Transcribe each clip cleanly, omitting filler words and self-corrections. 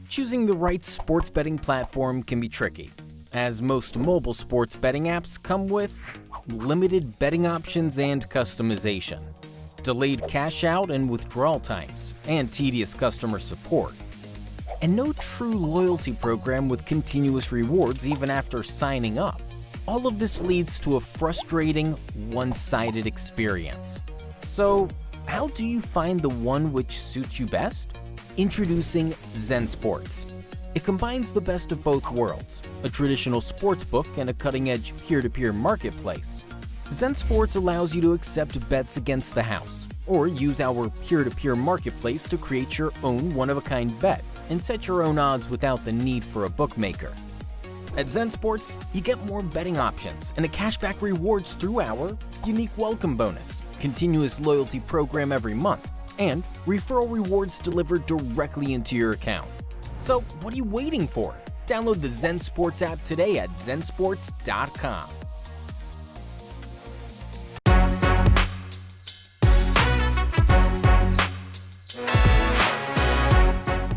Choosing the right sports betting platform can be tricky, as most mobile sports betting apps come with limited betting options and customization, delayed cash out and withdrawal times, and tedious customer support, and no true loyalty program with continuous rewards even after signing up. All of this leads to a frustrating, one-sided experience. So, how do you find the one which suits you best? Introducing Zensports. It combines the best of both worlds, a traditional sports book and a cutting-edge peer-to-peer marketplace. Zensports allows you to accept bets against the house, or use our peer-to-peer marketplace to create your own one-of-a-kind bet and set your own odds without the need for a bookmaker. At Zensports, you get more betting options and a cashback rewards through our unique welcome bonus, continuous loyalty program every month, and referral rewards delivered directly into your account. So what are you waiting for? Download the Zensports app today at Zensports.com.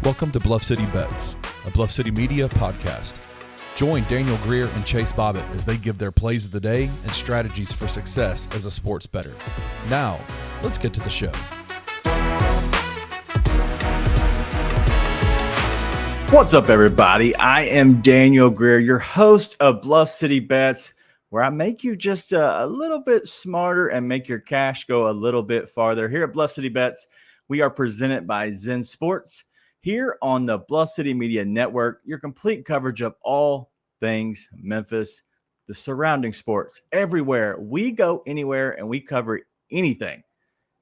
Welcome to Bluff City Bets, a Bluff City Media podcast. Join Daniel Greer and Chase Bobbitt as they give their plays of the day and strategies for success as a sports bettor. Now, let's get to the show. What's up, everybody? I am Daniel Greer, your host of Bluff City Bets, where I make you just a little bit smarter and make your cash go a little bit farther. Here at Bluff City Bets, we are presented by Zensports. Here on the Bluff City Media Network, your complete coverage of all things Memphis, the surrounding sports, everywhere. We go anywhere and we cover anything.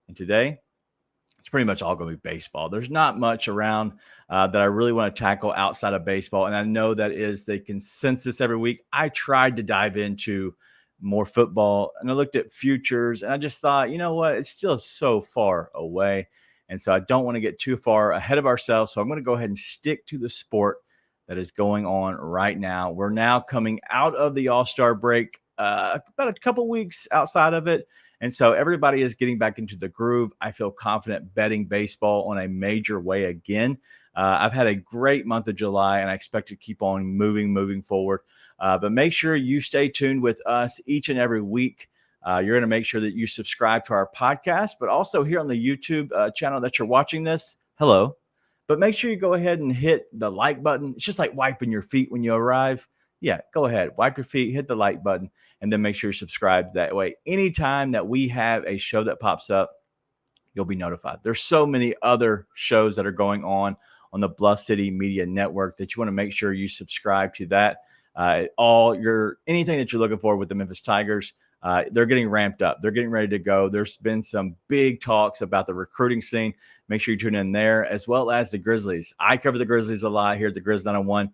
And today, it's pretty much all going to be baseball. There's not much around that I really want to tackle outside of baseball. And I know that is the consensus every week. I tried to dive into more football and I looked at futures and I just thought, you know what, it's still so far away. And so I don't want to get too far ahead of ourselves. So I'm going to go ahead and stick to the sport that is going on right now. We're now coming out of the All-Star break, about a couple weeks outside of it. And so everybody is getting back into the groove. I feel confident betting baseball on a major way again. I've had a great month of July, and I expect to keep on moving forward. But make sure you stay tuned with us each and every week. You're going to make sure that you subscribe to our podcast, but also here on the YouTube channel that you're watching this, hello. But make sure you go ahead and hit the like button. It's just like wiping your feet when you arrive. Yeah, go ahead, wipe your feet, hit the like button, and then make sure you're subscribed that way. Anytime that we have a show that pops up, you'll be notified. There's so many other shows that are going on the Bluff City Media Network that you want to make sure you subscribe to that. Anything that you're looking for with the Memphis Tigers, they're getting ramped up. They're getting ready to go. There's been some big talks about the recruiting scene. Make sure you tune in there, as well as the Grizzlies. I cover the Grizzlies a lot here at the Grizz 901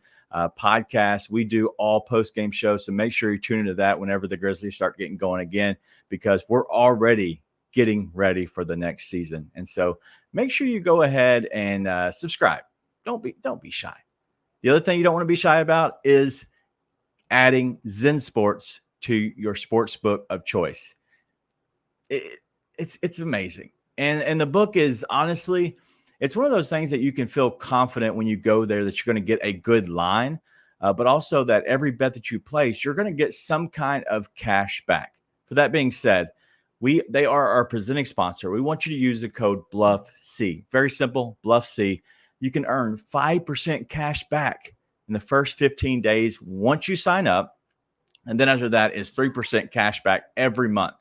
podcast. We do all post-game shows, so make sure you tune into that whenever the Grizzlies start getting going again, because we're already getting ready for the next season. And so make sure you go ahead and subscribe. Don't be shy. The other thing you don't want to be shy about is adding Zensports to your sports book of choice. It's amazing. And the book is honestly, it's one of those things that you can feel confident when you go there that you're going to get a good line, but also that every bet that you place, you're going to get some kind of cash back. For that being said, they are our presenting sponsor. We want you to use the code BLUFFC. Very simple, BLUFFC. You can earn 5% cash back in the first 15 days once you sign up. And then after that is 3% cash back every month.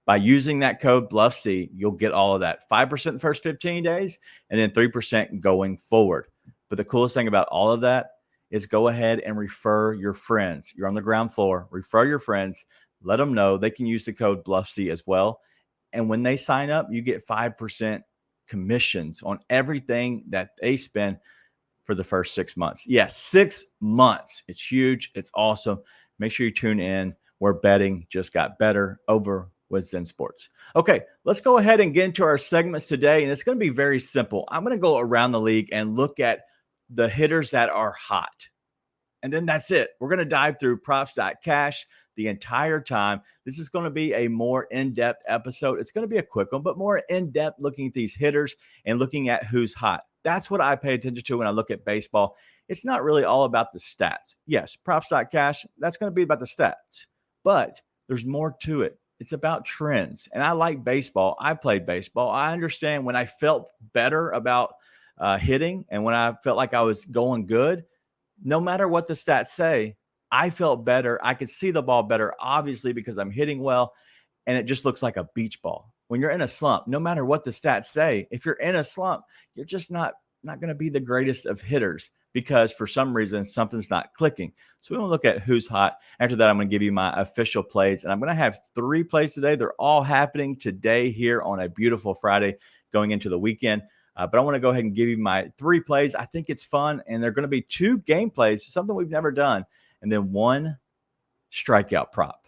By using that code BLUFFC, you'll get all of that. 5% the first 15 days and then 3% going forward. But the coolest thing about all of that is go ahead and refer your friends. You're on the ground floor. Refer your friends. Let them know they can use the code BLUFFC as well. And when they sign up, you get 5% commissions on everything that they spend for the first 6 months. Yes, 6 months. It's huge. It's awesome. Make sure you tune in where betting just got better over with Zensports. Okay, let's go ahead and get into our segments today. And it's going to be very simple. I'm going to go around the league and look at the hitters that are hot. And then that's it. We're going to dive through Props.Cash the entire time. This is going to be a more in-depth episode. It's going to be a quick one, but more in-depth looking at these hitters and looking at who's hot. That's what I pay attention to when I look at baseball. It's not really all about the stats. Yes, Props.Cash, that's going to be about the stats, but there's more to it. It's about trends. And I like baseball. I played baseball. I understand when I felt better about hitting and when I felt like I was going good, no matter what the stats say, I felt better. I could see the ball better, obviously, because I'm hitting well, and it just looks like a beach ball. When you're in a slump, no matter what the stats say, if you're in a slump, you're just not going to be the greatest of hitters because for some reason something's not clicking. So we're going to look at who's hot. After that, I'm going to give you my official plays, and I'm going to have 3 plays today. They're all happening today here on a beautiful Friday going into the weekend. But I want to go ahead and give you my 3 plays. I think it's fun, and they're going to be 2 game plays, something we've never done, and then 1 strikeout prop.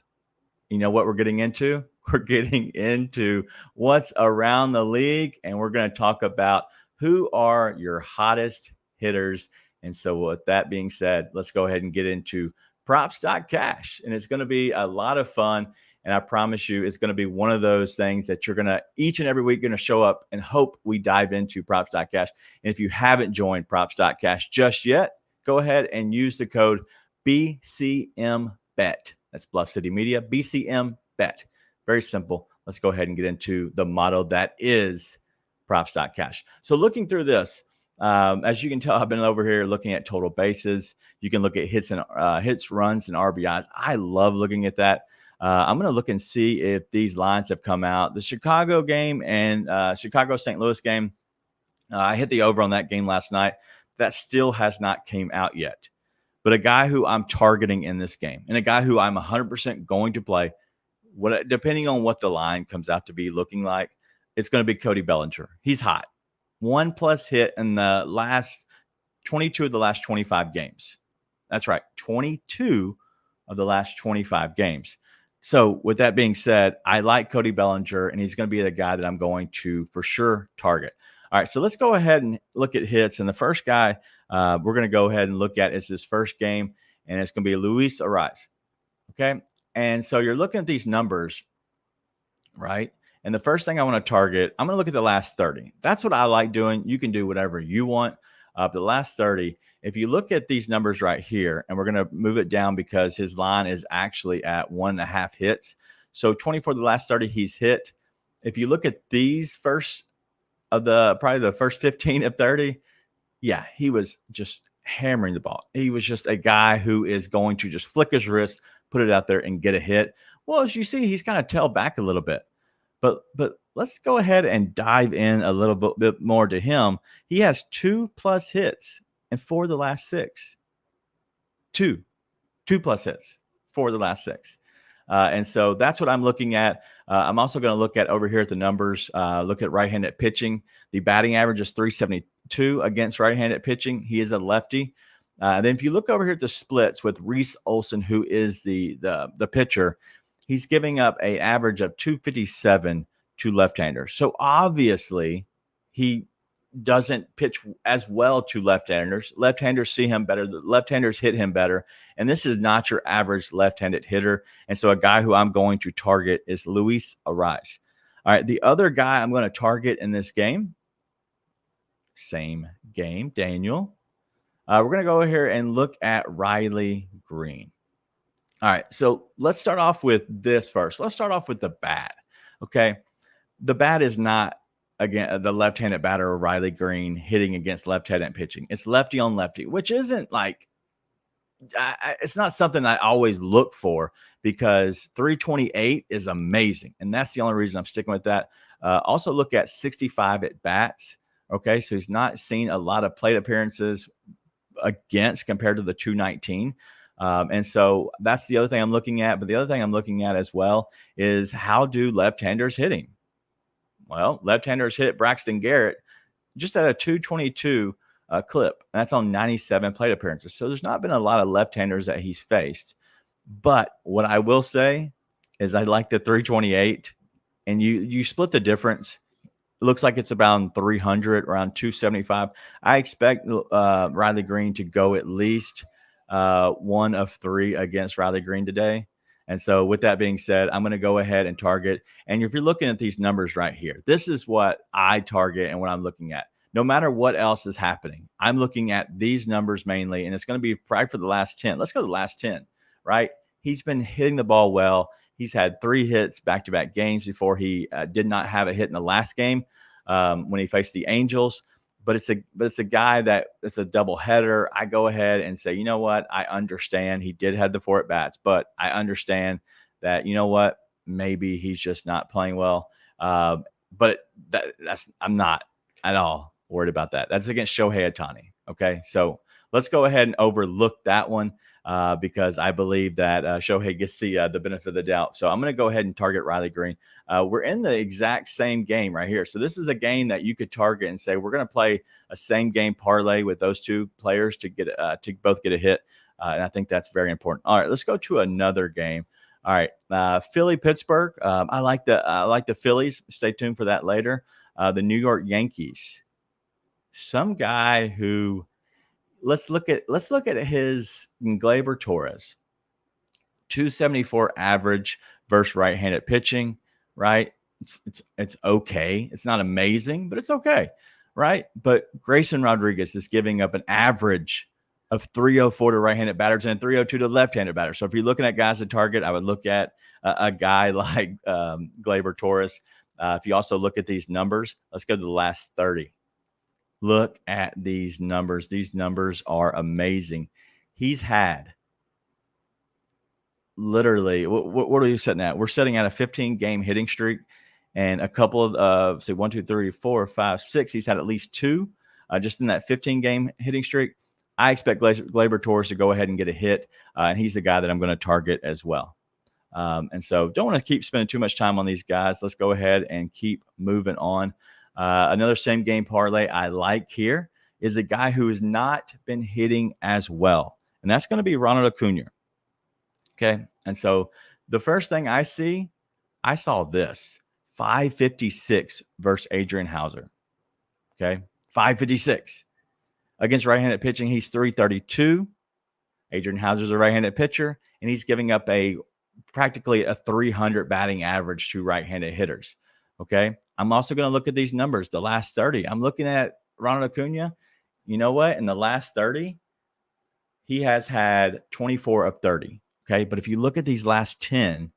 You know what we're getting into? We're getting into what's around the league, and we're going to talk about who are your hottest hitters. And so with that being said, let's go ahead and get into Props.Cash, and it's going to be a lot of fun. And I promise you, it's going to be one of those things that you're going to each and every week going to show up and hope we dive into Props.Cash. And if you haven't joined Props.Cash just yet, go ahead and use the code BCMBet. That's Bluff City Media, BCMBet. Very simple. Let's go ahead and get into the model that is Props.Cash. So looking through this, as you can tell, I've been over here looking at total bases. You can look at hits, runs, and RBIs. I love looking at that. I'm going to look and see if these lines have come out. The Chicago game and Chicago-St. Louis game, I hit the over on that game last night. That still has not came out yet. But a guy who I'm targeting in this game and a guy who I'm 100% going to play, depending on what the line comes out to be looking like, it's going to be Cody Bellinger. He's hot. 1+ hit in the last 22 of the last 25 games. That's right, 22 of the last 25 games. So with that being said, I like Cody Bellinger, and he's going to be the guy that I'm going to for sure target. All right, so let's go ahead and look at hits. And the first guy we're going to go ahead and look at is his first game, and it's going to be Luis Arraez. Okay, and so you're looking at these numbers, right? And the first thing I want to target, I'm going to look at the last 30. That's what I like doing. You can do whatever you want. The last 30, if you look at these numbers right here, and we're going to move it down because his line is actually at 1.5 hits. So 24 of the last 30 he's hit. If you look at these probably the first 15 of 30, yeah, he was just hammering the ball. He was just a guy who is going to just flick his wrist, put it out there, and get a hit. Well, as you see, he's kind of tailed back a little bit. But let's go ahead and dive in a little bit more to him. He has 2+ hits and 4 of the last 6. 2+ hits, 4 of the last 6. And so that's what I'm looking at. I'm also going to look at over here at the numbers, look at right-handed pitching. The batting average is 372 against right-handed pitching. He is a lefty. Then if you look over here at the splits with Reese Olson, who is the pitcher, he's giving up an average of 257 to left-handers. So obviously he doesn't pitch as well to left-handers. Left-handers see him better. The left-handers hit him better. And this is not your average left-handed hitter. And so a guy who I'm going to target is Luis Arraez. All right, the other guy I'm going to target in this game, same game, Daniel. We're going to go here and look at Riley Green. All right, so let's start off with this first. Let's start off with the bat, okay? The bat is not, again, the left-handed batter, Riley Green, hitting against left-handed pitching. It's lefty on lefty, which isn't like, it's not something I always look for because 328 is amazing, and that's the only reason I'm sticking with that. Also look at 65 at bats, okay? So he's not seen a lot of plate appearances against compared to the 219. And so that's the other thing I'm looking at. But the other thing I'm looking at as well is how do left-handers hitting? Well, left-handers hit Braxton Garrett just at a 222 clip. And that's on 97 plate appearances. So there's not been a lot of left-handers that he's faced. But what I will say is I like the 328. And you split the difference. It looks like it's about 300, around 275. I expect Riley Green to go at least 1 of 3 against Riley Green today. And so with that being said, I'm going to go ahead and target. And if you're looking at these numbers right here, this is what I target and what I'm looking at. no matter what else is happening, I'm looking at these numbers mainly, and it's going to be probably for the last 10. Let's go to the last 10, right? He's been hitting the ball well. He's had 3 hits back-to-back games before he did not have a hit in the last game when he faced the Angels. But it's a guy that it's a double header. I go ahead and say, you know what? I understand he did have the 4 at bats, but I understand that, you know what? Maybe he's just not playing well. But I'm not at all worried about that. That's against Shohei Ohtani. Okay, so let's go ahead and overlook that one because I believe that Shohei gets the benefit of the doubt. So I'm going to go ahead and target Riley Green. We're in the exact same game right here. So this is a game that you could target and say we're going to play a same game parlay with those 2 players to get to both get a hit, and I think that's very important. All right, let's go to another game. All right, Philly Pittsburgh. I like the Phillies. Stay tuned for that later. The New York Yankees. Some guy who let's look at his Gleyber Torres. 274 average versus right-handed pitching, right? It's okay. It's not amazing, but it's okay, right? But Grayson Rodriguez is giving up an average of 304 to right-handed batters and 302 to left-handed batters. So if you're looking at guys to target, I would look at a guy like Gleyber Torres. If you also look at these numbers, let's go to the last 30. Look at these numbers. These numbers are amazing. He's had literally, what are you setting at? We're setting at a 15-game hitting streak and a couple of, say 1, 2, 3, 4, 5, 6. He's had at least 2 just in that 15-game hitting streak. I expect Gleyber Torres to go ahead and get a hit, and he's the guy that I'm going to target as well. And so don't want to keep spending too much time on these guys. Let's go ahead and keep moving on. Another same game parlay I like here is a guy who has not been hitting as well, and that's going to be Ronald Acuna. Okay, and so the first thing I saw this 556 versus Adrian Houser. Okay, 556 against right-handed pitching. He's 332. Adrian Houser's a right-handed pitcher, and he's giving up practically a 300 batting average to right-handed hitters. Okay, I'm also going to look at these numbers, the last 30. I'm looking at Ronald Acuna. You know what? In the last 30, he has had 24 of 30. Okay, but if you look at these last 10,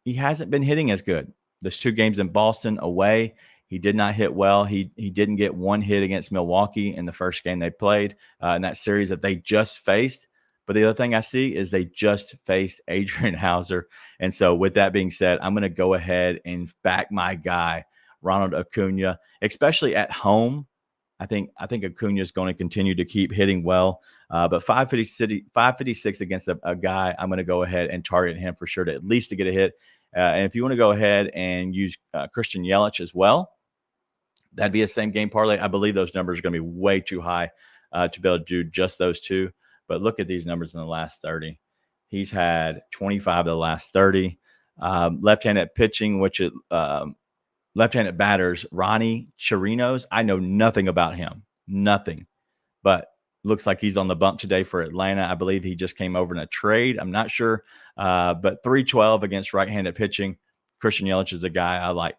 he hasn't been hitting as good. There's 2 games in Boston away. He did not hit well. He didn't get 1 hit against Milwaukee in the first game they played in that series that they just faced. But the other thing I see is they just faced Adrian Houser. And so with that being said, I'm going to go ahead and back my guy, Ronald Acuna, especially at home. I think Acuna is going to continue to keep hitting well. But 556 against a guy, I'm going to go ahead and target him for sure to at least to get a hit. And if you want to go ahead and use Christian Yelich as well, that'd be a same game parlay. I believe those numbers are going to be way too high to be able to do just those 2. But look at these numbers in the last 30. He's had 25 of the last 30. Left-handed pitching, which is left-handed batters, Ronnie Chirinos. I know nothing about him. Nothing. But looks like he's on the bump today for Atlanta. I believe he just came over in a trade. I'm not sure. But 312 against right-handed pitching. Christian Yelich is a guy I like.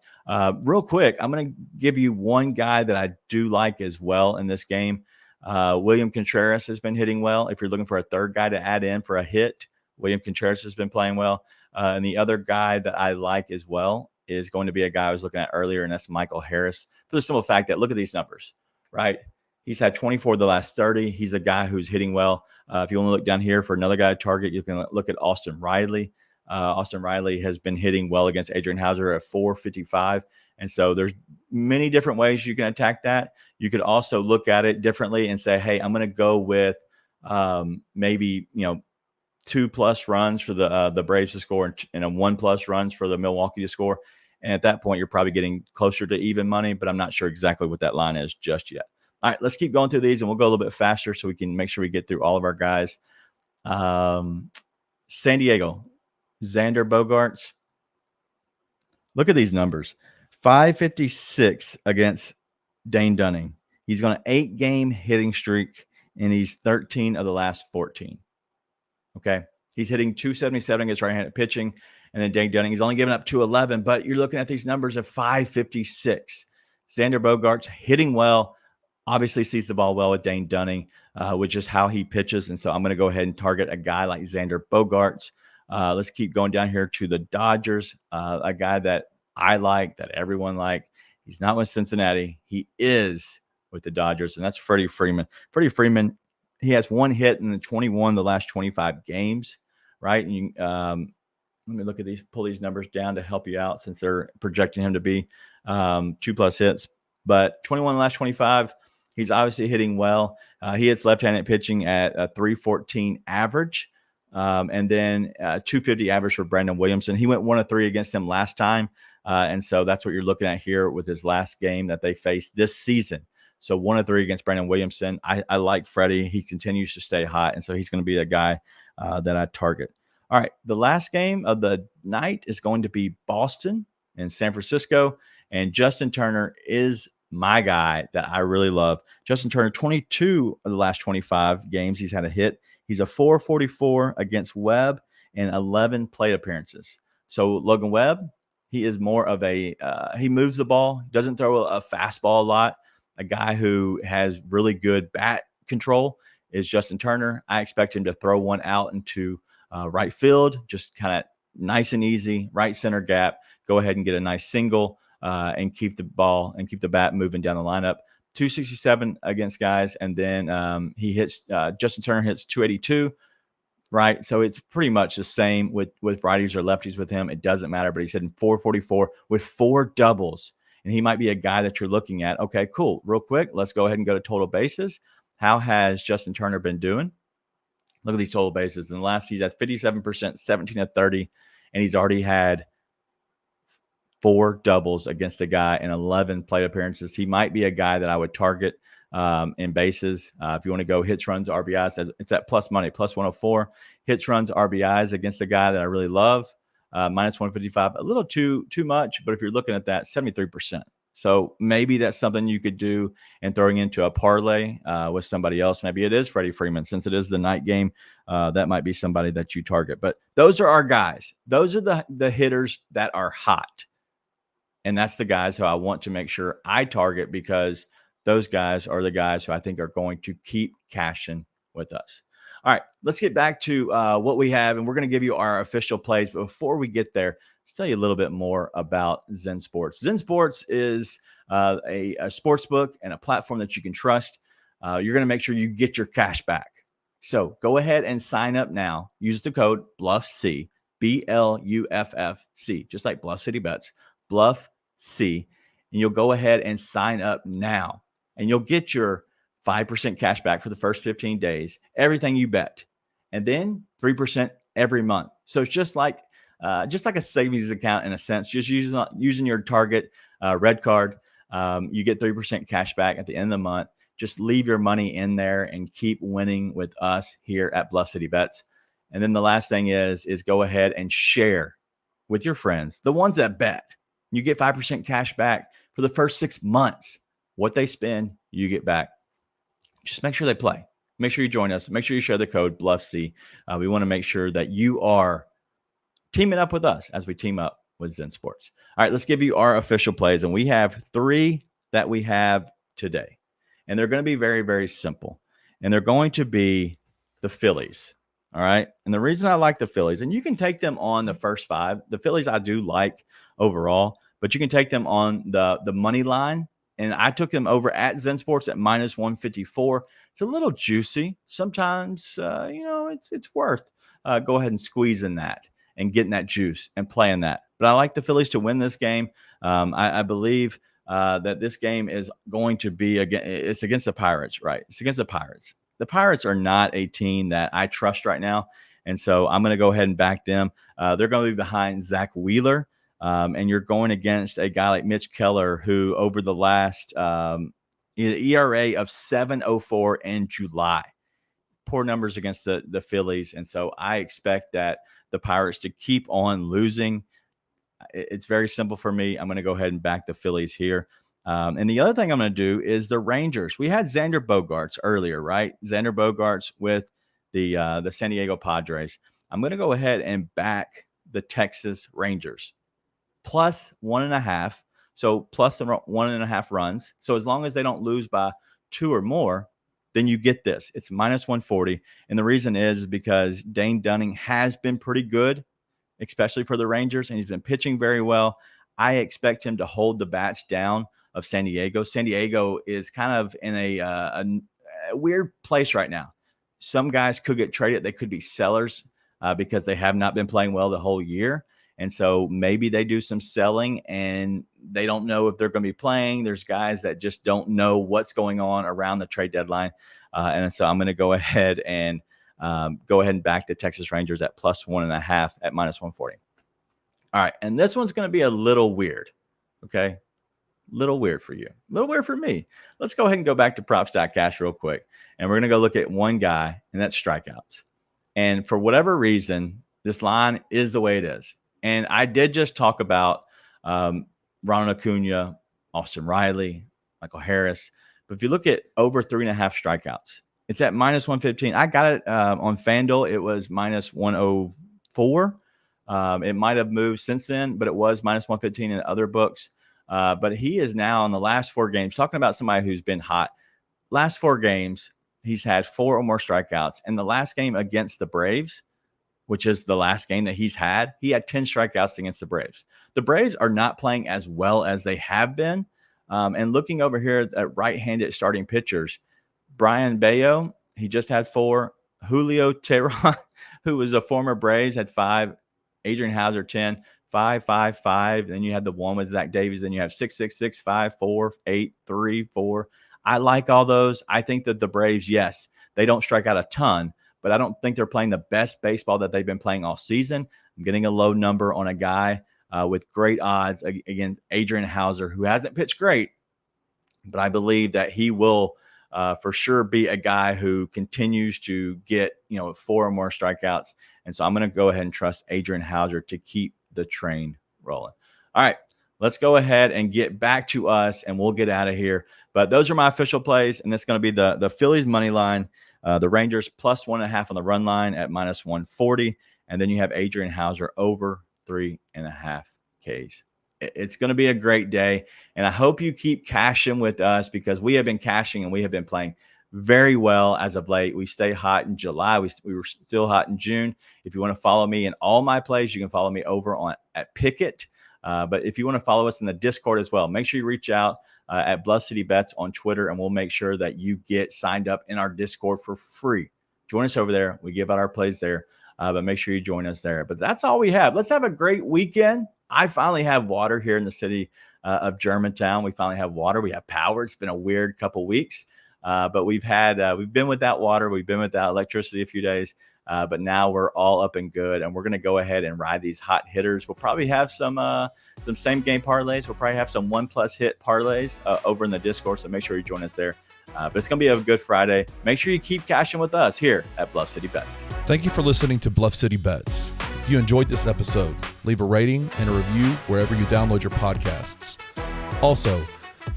Real quick, I'm going to give you one guy that I do like as well in this game. William Contreras has been hitting well. If you're looking for a third guy to add in for a hit, William Contreras has been playing well. And the other guy that I like as well is going to be a guy I was looking at earlier, and that's Michael Harris. For the simple fact that look at these numbers, right? He's had 24 of the last 30. He's a guy who's hitting well. If you want to look down here for another guy to target, you can look at Austin Riley. Austin Riley has been hitting well against Adrian Houser at 455. And so there's many different ways you can attack that. You could also look at it differently and say, hey, I'm going to go with maybe, 2+ runs for the Braves to score and a 1+ runs for the Milwaukee to score. And at that point, you're probably getting closer to even money, but I'm not sure exactly what that line is just yet. All right, let's keep going through these and we'll go a little bit faster so we can make sure we get through all of our guys. San Diego, Xander Bogaerts. Look at these numbers. 556 against Dane Dunning. He's on an 8-game hitting streak, and he's 13 of the last 14. Okay. He's hitting 277 against right-handed pitching. And then Dane Dunning, he's only given up 211, but you're looking at these numbers of 556. Xander Bogaerts hitting well, Obviously sees the ball well with Dane Dunning, with just how he pitches. And so I'm going to go ahead and target a guy like Xander Bogaerts. Let's keep going down here to the Dodgers, a guy that I like, that everyone like. He's not with Cincinnati. He is with the Dodgers, and that's Freddie Freeman. Freddie Freeman, he has one hit in the last 25 games, right? And you, let me look at these, pull these numbers down to help you out since they're projecting him to be 2+ hits. But 21 in the last 25, he's obviously hitting well. He hits left-handed pitching at a 314 average. And then 250 average for Brandon Williamson. He went 1 of 3 against him last time. And so that's what you're looking at here with his last game that they faced this season. So 1 of 3 against Brandon Williamson. I like Freddie. He continues to stay hot. And so he's going to be a guy that I target. All right. The last game of the night is going to be Boston and San Francisco. And Justin Turner is my guy that I really love. Justin Turner, 22 of the last 25 games, he's had a hit. He's a 4.44 against Webb and 11 plate appearances. So Logan Webb, he is more of a he moves the ball, doesn't throw a fastball a lot. A guy who has really good bat control is Justin Turner. I expect him to throw one out into right field, just kind of nice and easy, right center gap. Go ahead and get a nice single and keep the ball and keep the bat moving down the lineup. 267 against guys, and then he hits Justin Turner hits 282, right? So it's pretty much the same with righties or lefties with him. It doesn't matter, but he's hitting 444 with 4 doubles, and he might be a guy that you're looking at. Okay, cool. Real quick, let's go ahead and go to total bases. How has Justin Turner been doing? Look at these total bases. In the last season, that's 57%, 17 of 30, and he's already had 4 doubles against a guy and 11 plate appearances. He might be a guy that I would target in bases. If you want to go hits, runs, RBIs, it's at plus money, plus 104. Hits, runs, RBIs against a guy that I really love, minus 155. A little too much, but if you're looking at that, 73%. So maybe that's something you could do and throwing into a parlay with somebody else. Maybe it is Freddie Freeman. Since it is the night game, that might be somebody that you target. But those are our guys. Those are the hitters that are hot. And that's the guys who I want to make sure I target, because those guys are the guys who I think are going to keep cashing with us. All right, let's get back to what we have, and we're going to give you our official plays. But before we get there, let's tell you a little bit more about Zensports. Zensports is a sports book and a platform that you can trust. You're going to make sure you get your cash back. So go ahead and sign up now. Use the code BLUFFC, BLUFFC, just like Bluff City Bets, BLUFFC, and you'll go ahead and sign up now, and you'll get your 5% cash back for the first 15 days, everything you bet, and then 3% every month. So it's just like a savings account in a sense, just using your Target red card. You get 3% cash back at the end of the month. Just leave your money in there and keep winning with us here at Bluff City Bets. And then the last thing is go ahead and share with your friends, the ones that bet. You get 5% cash back for the first 6 months. What they spend, you get back. Just make sure they play. Make sure you join us. Make sure you share the code BLUFFC. We want to make sure that you are teaming up with us as we team up with Zensports. All right, let's give you our official plays. And we have 3 that we have today. And they're going to be very, very simple. And they're going to be the Phillies. All right. And the reason I like the Phillies, and you can take them on the first 5. The Phillies I do like overall, but you can take them on the money line. And I took them over at Zensports at minus 154. It's a little juicy. Sometimes, it's worth go ahead and squeezing that and getting that juice and playing that. But I like the Phillies to win this game. I believe that this game is going to be it's against the Pirates, right? It's against the Pirates. The Pirates are not a team that I trust right now. And so I'm going to go ahead and back them. They're going to be behind Zach Wheeler. And you're going against a guy like Mitch Keller, who over the last ERA of 7.04 in July. Poor numbers against the Phillies. And so I expect that the Pirates to keep on losing. It's very simple for me. I'm going to go ahead and back the Phillies here. And the other thing I'm going to do is the Rangers. We had Xander Bogaerts earlier, right? Xander Bogaerts with the San Diego Padres. I'm going to go ahead and back the Texas Rangers. Plus 1.5. So plus 1.5 runs. So as long as they don't lose by 2 or more, then you get this. It's minus 140. And the reason is because Dane Dunning has been pretty good, especially for the Rangers, and he's been pitching very well. I expect him to hold the bats down of San Diego. San Diego is kind of in a weird place right now. Some guys could get traded. They could be sellers because they have not been playing well the whole year. And so maybe they do some selling and they don't know if they're going to be playing. There's guys that just don't know what's going on around the trade deadline. And so I'm going to go ahead and back the Texas Rangers at plus 1.5 at minus 140. All right. And this one's going to be a little weird. Okay. Little weird for you. A little weird for me. Let's go ahead and go back to Props.Cash real quick. And we're going to go look at one guy, and that's strikeouts. And for whatever reason, this line is the way it is. And I did just talk about Ronald Acuna, Austin Riley, Michael Harris. But if you look at over 3.5 strikeouts, it's at minus 115. I got it on FanDuel. It was minus 104. It might have moved since then, but it was minus 115 in other books. But he is now in the last 4 games, talking about somebody who's been hot. Last 4 games, he's had 4 or more strikeouts. And the last game against the Braves, which is the last game that he had 10 strikeouts against the Braves. The Braves are not playing as well as they have been. And looking over here at right-handed starting pitchers, Brian Bayo, he just had 4. Julio Teheran, who was a former Braves, had 5. Adrian Houser, 10. 5, 5, 5. Then you have the one with Zach Davies. Then you have 6, 6, 6, 5, 4, 8, 3, 4. I like all those. I think that the Braves, yes, they don't strike out a ton, but I don't think they're playing the best baseball that they've been playing all season. I'm getting a low number on a guy with great odds against Adrian Houser, who hasn't pitched great, but I believe that he will for sure be a guy who continues to get 4 or more strikeouts. And so I'm going to go ahead and trust Adrian Houser to keep the train rolling. All right, let's go ahead and get back to us, and we'll get out of here. But those are my official plays, and it's going to be the Phillies money line, the Rangers plus 1.5 on the run line at minus 140, and then you have Adrian Houser over 3.5 Ks. It's going to be a great day, and I hope you keep cashing with us because we have been cashing and we have been playing very well as of late. We stay hot in July. We were still hot in June. If you want to follow me in all my plays, you can follow me over at Pickett. But if you want to follow us in the Discord as well, make sure you reach out at Bluff City Bets on Twitter, and we'll make sure that you get signed up in our Discord for free. Join us over there. We give out our plays there, but make sure you join us there. But that's all we have. Let's have a great weekend. I finally have water here in the city of Germantown. We finally have water. We have power. It's been a weird couple weeks. But we've been without water. We've been without electricity a few days, but now we're all up and good, and we're going to go ahead and ride these hot hitters. We'll probably have some same game parlays. We'll probably have some 1+ hit parlays over in the Discord. So make sure you join us there. But it's going to be a good Friday. Make sure you keep cashing with us here at Bluff City Bets. Thank you for listening to Bluff City Bets. If you enjoyed this episode, leave a rating and a review wherever you download your podcasts. Also,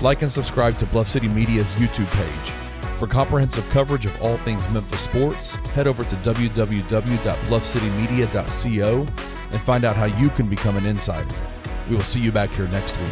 like and subscribe to Bluff City Media's YouTube page. For comprehensive coverage of all things Memphis sports, head over to www.bluffcitymedia.co and find out how you can become an insider. We will see you back here next week.